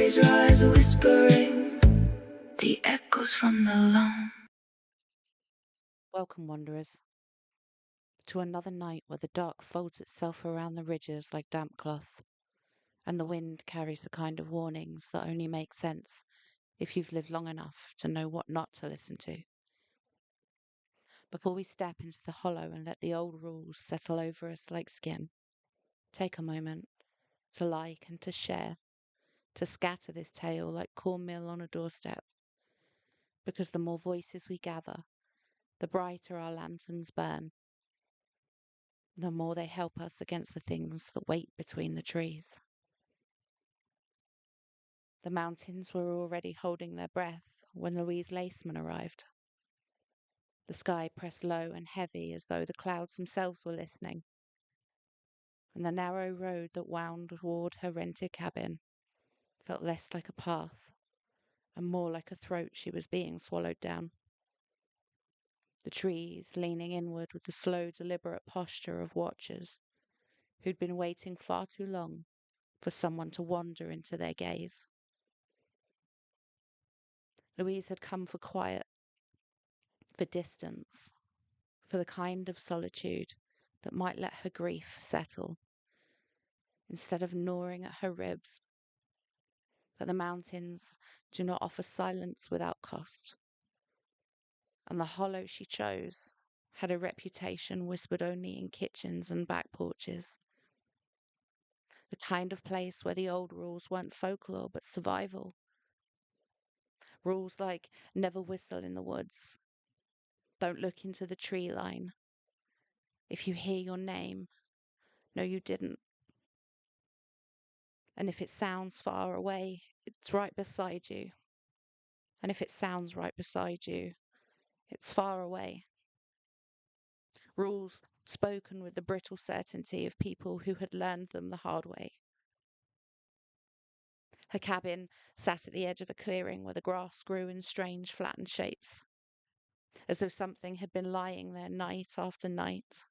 trees rise whispering, the echoes from the lone. Welcome, wanderers, to another night where the dark folds itself around the ridges like damp cloth, and the wind carries the kind of warnings that only make sense if you've lived long enough to know what not to listen to. Before we step into the hollow and let the old rules settle over us like skin, take a moment to like and to share, to scatter this tale like cornmeal on a doorstep, because the more voices we gather, the brighter our lanterns burn, the more they help us against the things that wait between the trees. The mountains were already holding their breath when Louise Laceman arrived. The sky pressed low and heavy as though the clouds themselves were listening, and the narrow road that wound toward her rented cabin felt less like a path and more like a throat she was being swallowed down. The trees leaning inward with the slow, deliberate posture of watchers who'd been waiting far too long for someone to wander into their gaze. Louise had come for quiet, for distance, for the kind of solitude that might let her grief settle, instead of gnawing at her ribs. But the mountains do not offer silence without cost, and the hollow she chose had a reputation whispered only in kitchens and back porches. The kind of place where the old rules weren't folklore but survival. Rules like never whistle in the woods, don't look into the tree line, if you hear your name, no you didn't, and if it sounds far away, it's right beside you, and if it sounds right beside you, it's far away. Rules spoken with the brittle certainty of people who had learned them the hard way. Her cabin sat at the edge of a clearing where the grass grew in strange flattened shapes, as though something had been lying there night after night,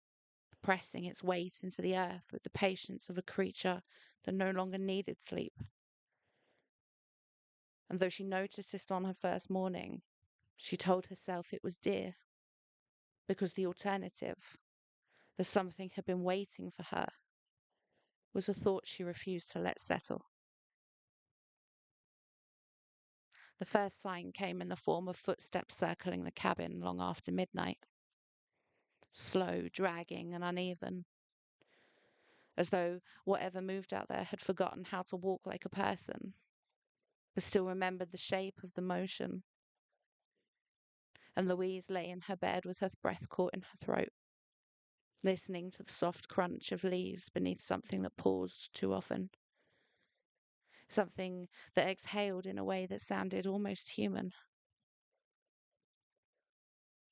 pressing its weight into the earth with the patience of a creature that no longer needed sleep. And though she noticed it on her first morning, she told herself it was dear, because the alternative, that something had been waiting for her, was a thought she refused to let settle. The first sign came in the form of footsteps circling the cabin long after midnight, slow, dragging, and uneven, as though whatever moved out there had forgotten how to walk like a person, but still remembered the shape of the motion. And Louise lay in her bed with her breath caught in her throat, listening to the soft crunch of leaves beneath something that paused too often, something that exhaled in a way that sounded almost human.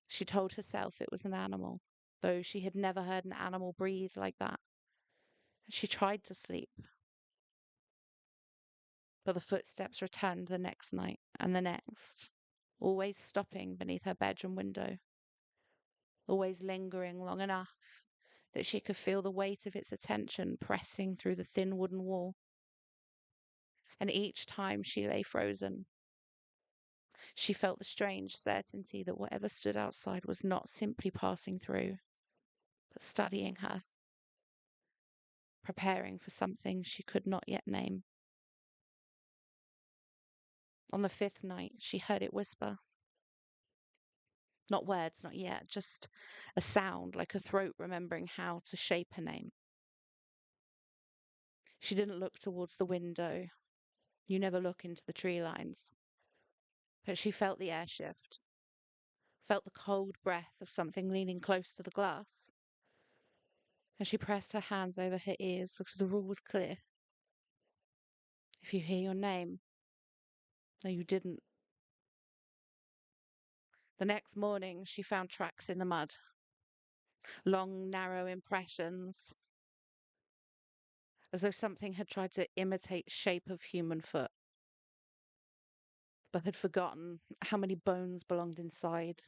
She told herself it was an animal, though she had never heard an animal breathe like that. She tried to sleep, but the footsteps returned the next night and the next, always stopping beneath her bedroom window, always lingering long enough that she could feel the weight of its attention pressing through the thin wooden wall. And each time she lay frozen, she felt the strange certainty that whatever stood outside was not simply passing through, but studying her, preparing for something she could not yet name. On the fifth night, she heard it whisper. Not words, not yet, just a sound like a throat remembering how to shape her name. She didn't look towards the window. You never look into the tree lines. But she felt the air shift, felt the cold breath of something leaning close to the glass. And she pressed her hands over her ears because the rule was clear. If you hear your name, no, you didn't. The next morning, she found tracks in the mud, long, narrow impressions, as though something had tried to imitate shape of human foot, but had forgotten how many bones belonged inside.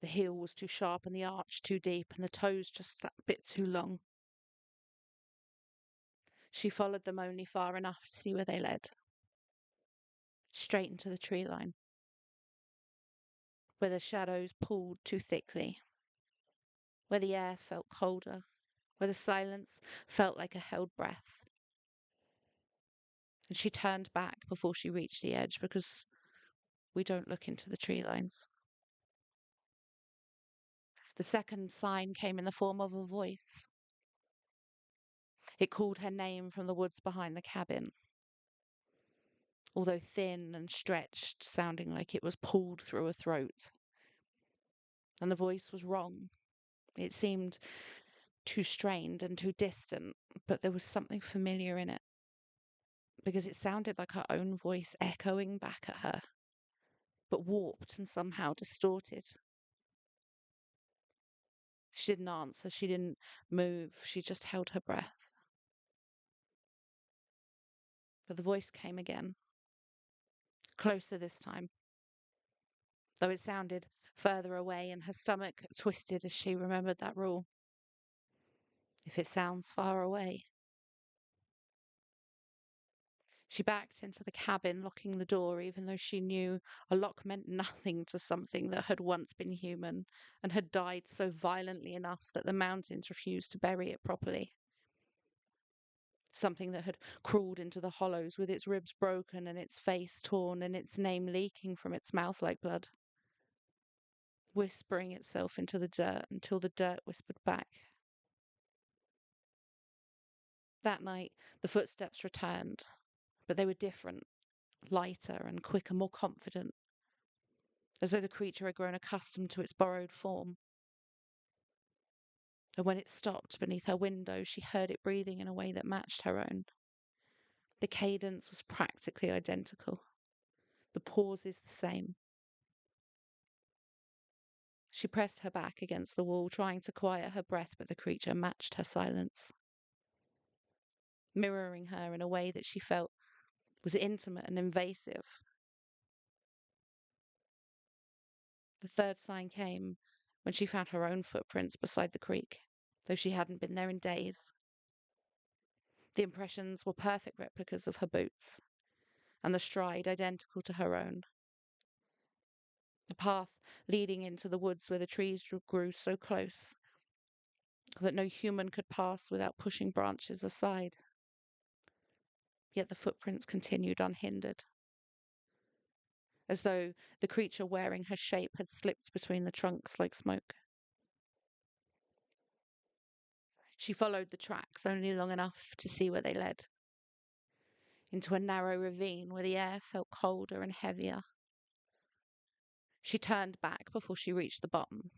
The heel was too sharp and the arch too deep, and the toes just that bit too long. She followed them only far enough to see where they led. straight into the tree line, where the shadows pulled too thickly, where the air felt colder, where the silence felt like a held breath. And she turned back before she reached the edge because we don't look into the tree lines. The second sign came in the form of a voice. It called her name from the woods behind the cabin, although thin and stretched, sounding like it was pulled through a throat. And the voice was wrong. It seemed too strained and too distant, but there was something familiar in it, because it sounded like her own voice echoing back at her, but warped and somehow distorted. She didn't answer, she didn't move, she just held her breath. But the voice came again, closer this time, though it sounded further away, and her stomach twisted as she remembered that rule. If it sounds far away. She backed into the cabin, locking the door, even though she knew a lock meant nothing to something that had once been human and had died so violently enough that the mountains refused to bury it properly. Something that had crawled into the hollows with its ribs broken and its face torn and its name leaking from its mouth like blood, whispering itself into the dirt until the dirt whispered back. That night, the footsteps returned, but they were different, lighter and quicker, more confident, as though the creature had grown accustomed to its borrowed form. And when it stopped beneath her window, she heard it breathing in a way that matched her own. The cadence was practically identical, the pauses the same. She pressed her back against the wall, trying to quiet her breath, but the creature matched her silence, mirroring her in a way that she felt was intimate and invasive. The third sign came when she found her own footprints beside the creek, though she hadn't been there in days. The impressions were perfect replicas of her boots, and the stride identical to her own. A path leading into the woods where the trees grew so close that no human could pass without pushing branches aside. Yet the footprints continued unhindered, as though the creature wearing her shape had slipped between the trunks like smoke. She followed the tracks only long enough to see where they led, into a narrow ravine where the air felt colder and heavier. She turned back before she reached the bottom,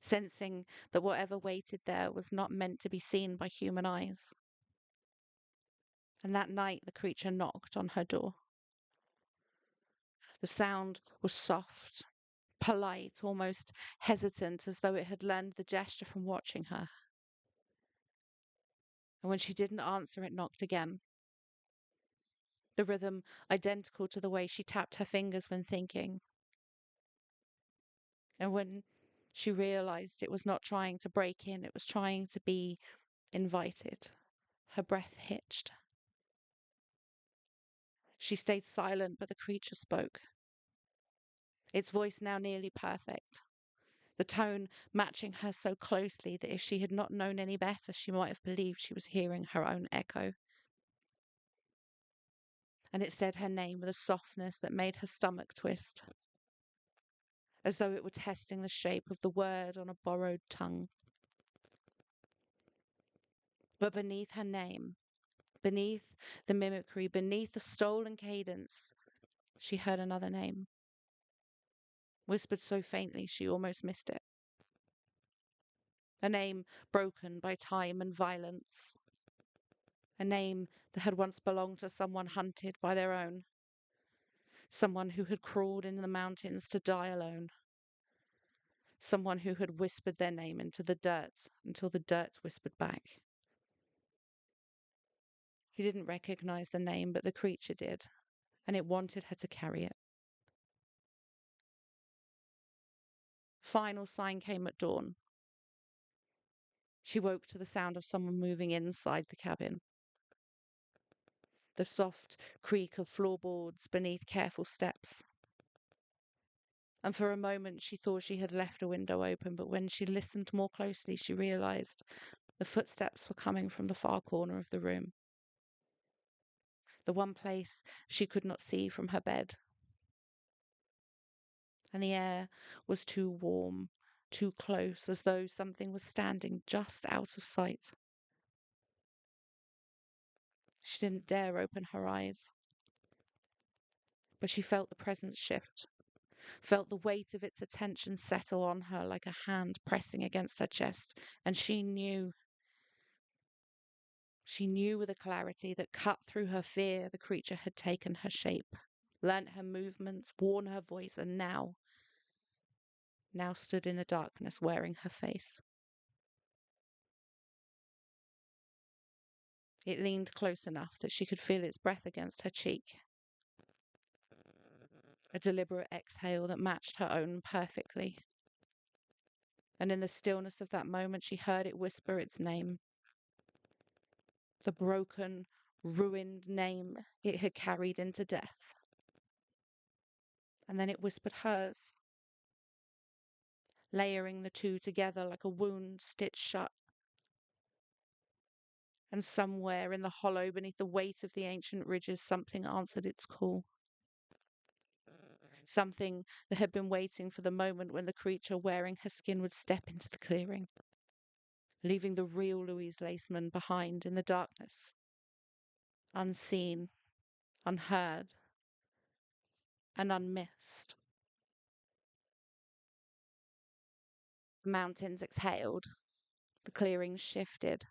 sensing that whatever waited there was not meant to be seen by human eyes. And that night the creature knocked on her door. The sound was soft, polite, almost hesitant, as though it had learned the gesture from watching her. And when she didn't answer, it knocked again. The rhythm identical to the way she tapped her fingers when thinking. And when she realized it was not trying to break in, it was trying to be invited, her breath hitched. She stayed silent, but the creature spoke, its voice now nearly perfect, the tone matching her so closely that if she had not known any better, she might have believed she was hearing her own echo. And it said her name with a softness that made her stomach twist, as though it were testing the shape of the word on a borrowed tongue. But beneath her name, beneath the mimicry, beneath the stolen cadence, she heard another name, whispered so faintly she almost missed it. A name broken by time and violence. A name that had once belonged to someone hunted by their own. Someone who had crawled in the mountains to die alone. Someone who had whispered their name into the dirt until the dirt whispered back. She didn't recognize the name, but the creature did, and it wanted her to carry it. Final sign came at dawn. She woke to the sound of someone moving inside the cabin. the soft creak of floorboards beneath careful steps. And for a moment she thought she had left a window open, but when she listened more closely, she realized the footsteps were coming from the far corner of the room, the one place she could not see from her bed. And the air was too warm, too close, as though something was standing just out of sight. She didn't dare open her eyes, but she felt the presence shift, felt the weight of its attention settle on her like a hand pressing against her chest, and she knew with a clarity that cut through her fear the creature had taken her shape, learnt her movements, worn her voice, and now stood in the darkness wearing her face. It leaned close enough that she could feel its breath against her cheek, a deliberate exhale that matched her own perfectly. And in the stillness of that moment, she heard it whisper its name, the broken, ruined name it had carried into death. And then it whispered hers, layering the two together like a wound stitched shut. And somewhere in the hollow beneath the weight of the ancient ridges, something answered its call. Something that had been waiting for the moment when the creature wearing her skin would step into the clearing, leaving the real Louise Laceman behind in the darkness, unseen, unheard, and unmissed. The mountains exhaled, the clearing shifted,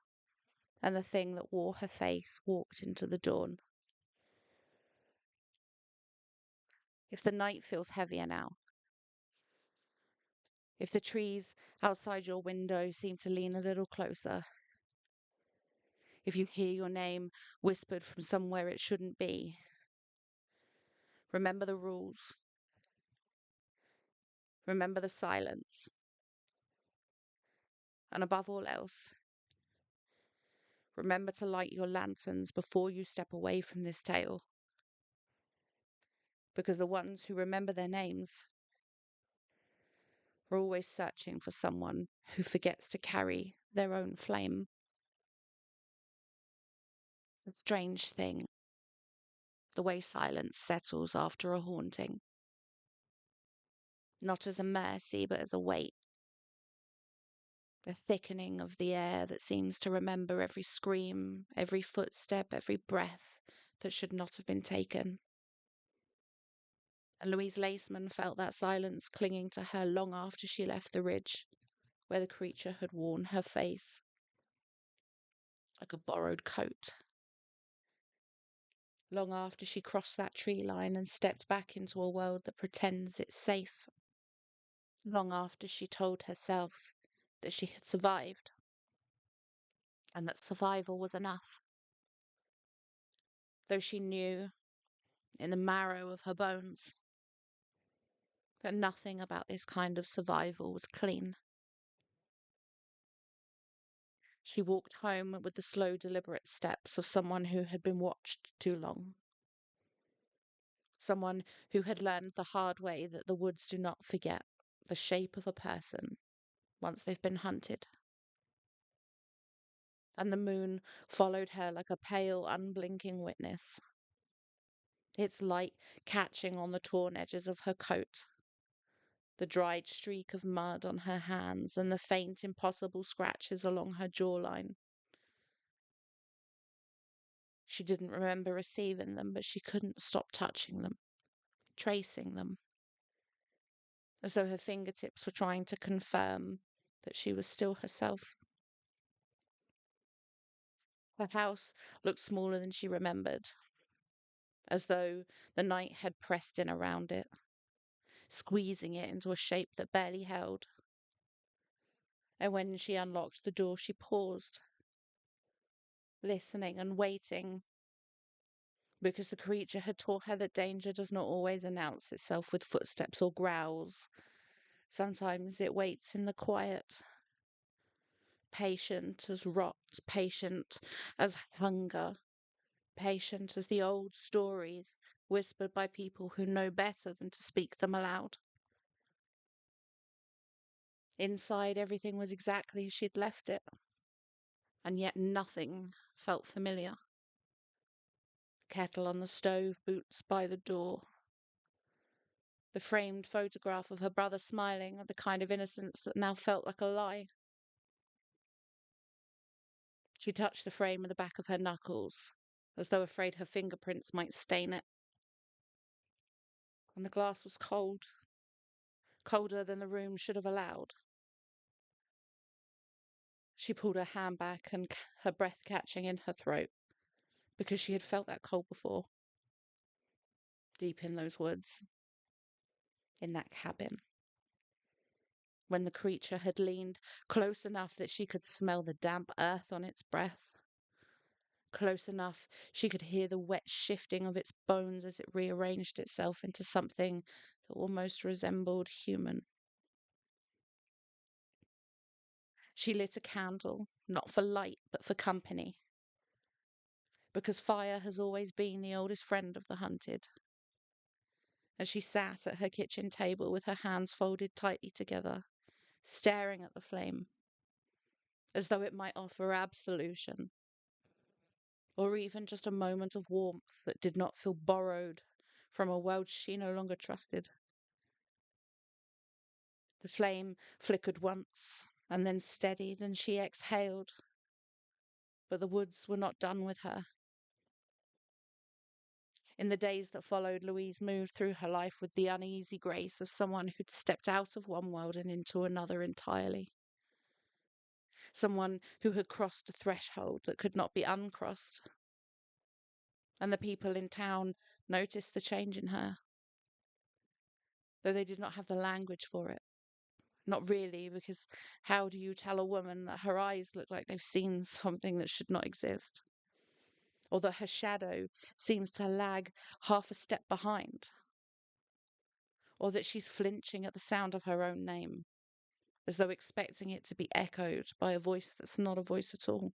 and the thing that wore her face walked into the dawn. If the night feels heavier now, if the trees outside your window seem to lean a little closer, if you hear your name whispered from somewhere it shouldn't be, remember the rules. Remember the silence. And above all else, remember to light your lanterns before you step away from this tale. Because the ones who remember their names are always searching for someone who forgets to carry their own flame. It's a strange thing, the way silence settles after a haunting. Not as a mercy, but as a weight. A thickening of the air that seems to remember every scream, every footstep, every breath that should not have been taken. And Louise Laceman felt that silence clinging to her long after she left the ridge, where the creature had worn her face like a borrowed coat. Long after she crossed that tree line and stepped back into a world that pretends it's safe. Long after she told herself that she had survived and that survival was enough. Though she knew in the marrow of her bones that nothing about this kind of survival was clean. She walked home with the slow, deliberate steps of someone who had been watched too long. Someone who had learned the hard way that the woods do not forget the shape of a person once they've been hunted. And the moon followed her like a pale, unblinking witness, its light catching on the torn edges of her coat, the dried streak of mud on her hands, and the faint, impossible scratches along her jawline. She didn't remember receiving them, but she couldn't stop touching them, tracing them, as though her fingertips were trying to confirm that she was still herself. Her house looked smaller than she remembered, as though the night had pressed in around it, squeezing it into a shape that barely held. And when she unlocked the door, she paused, listening and waiting, because the creature had taught her that danger does not always announce itself with footsteps or growls. Sometimes it waits in the quiet, patient as rot, patient as hunger, patient as the old stories whispered by people who know better than to speak them aloud. Inside, everything was exactly as she'd left it, and yet nothing felt familiar. Kettle on the stove, boots by the door. The framed photograph of her brother smiling at the kind of innocence that now felt like a lie. She touched the frame with the back of her knuckles, as though afraid her fingerprints might stain it. And the glass was cold, colder than the room should have allowed. She pulled her hand back and her breath catching in her throat, because she had felt that cold before. Deep in those woods, in that cabin. When the creature had leaned close enough that she could smell the damp earth on its breath. Close enough she could hear the wet shifting of its bones as it rearranged itself into something that almost resembled human. She lit a candle, not for light, but for company. Because fire has always been the oldest friend of the hunted. As she sat at her kitchen table with her hands folded tightly together, staring at the flame, as though it might offer absolution, or even just a moment of warmth that did not feel borrowed from a world she no longer trusted. The flame flickered once, and then steadied, and she exhaled. But the woods were not done with her. In the days that followed, Louise moved through her life with the uneasy grace of someone who'd stepped out of one world and into another entirely. Someone who had crossed a threshold that could not be uncrossed. And the people in town noticed the change in her, though they did not have the language for it. Not really, because how do you tell a woman that her eyes look like they've seen something that should not exist? Or that her shadow seems to lag half a step behind? Or that she's flinching at the sound of her own name, as though expecting it to be echoed by a voice that's not a voice at all?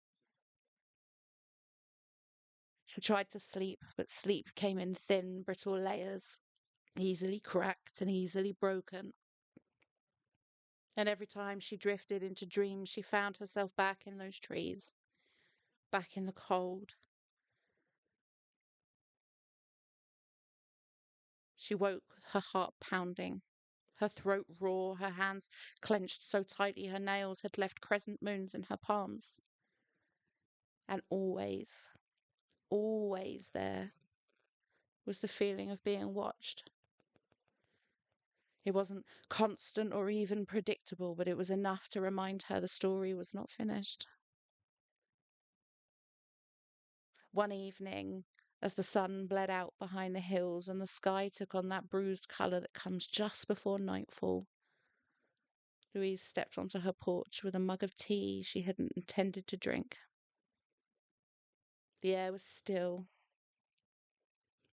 She tried to sleep, but sleep came in thin, brittle layers, easily cracked and easily broken. And every time she drifted into dreams, she found herself back in those trees, back in the cold. She woke with her heart pounding, her throat raw, her hands clenched so tightly her nails had left crescent moons in her palms. And always, always there was the feeling of being watched. It wasn't constant or even predictable, but it was enough to remind her the story was not finished. One evening, as the sun bled out behind the hills and the sky took on that bruised colour that comes just before nightfall, Louise stepped onto her porch with a mug of tea she hadn't intended to drink. The air was still,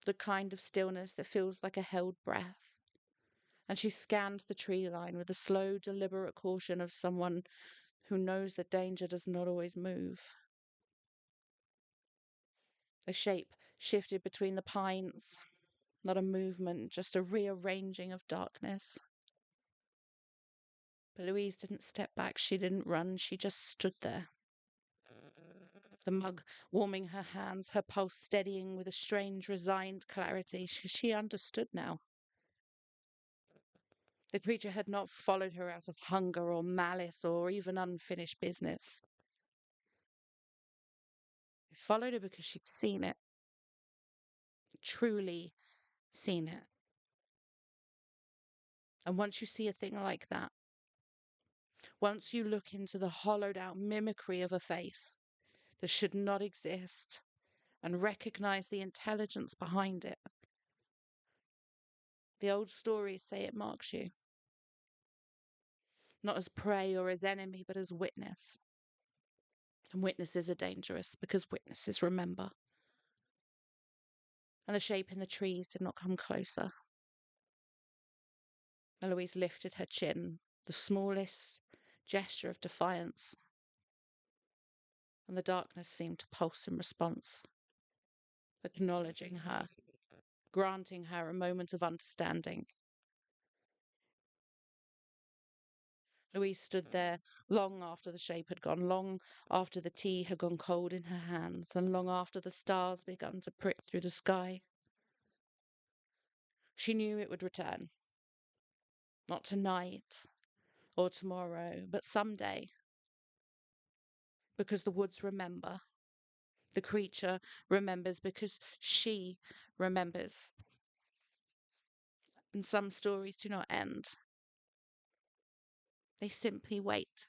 the kind of stillness that feels like a held breath, and she scanned the tree line with the slow, deliberate caution of someone who knows that danger does not always move. A shape shifted between the pines, not a movement, just a rearranging of darkness. But Louise didn't step back, she didn't run, she just stood there. The mug warming her hands, her pulse steadying with a strange, resigned clarity. She understood now. The creature had not followed her out of hunger or malice or even unfinished business. It followed her because she'd seen it. Truly seen it. And once you see a thing like that, once you look into the hollowed out mimicry of a face that should not exist and recognize the intelligence behind it, the old stories say it marks you. Not as prey or as enemy, but as witness. And witnesses are dangerous because witnesses remember. And the shape in the trees did not come closer. Eloise lifted her chin, the smallest gesture of defiance, and the darkness seemed to pulse in response. acknowledging her, granting her a moment of understanding. Louise stood there long after the shape had gone, long after the tea had gone cold in her hands, and long after the stars begun to prick through the sky. She knew it would return. Not tonight or tomorrow, but someday. Because the woods remember. The creature remembers because she remembers. And some stories do not end. They simply wait.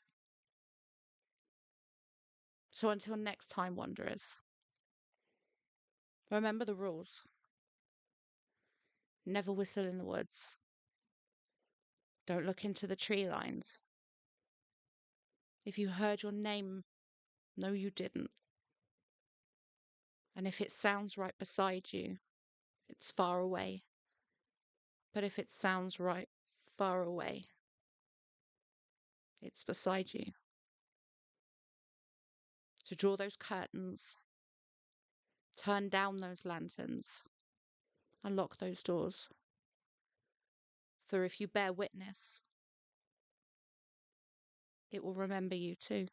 So until next time, wanderers, remember the rules. Never whistle in the woods. Don't look into the tree lines. If you heard your name, no, you didn't. And if it sounds right beside you, it's far away. But if it sounds right far away, it's beside you. So draw those curtains, turn down those lanterns, and lock those doors. For if you bear witness, it will remember you too.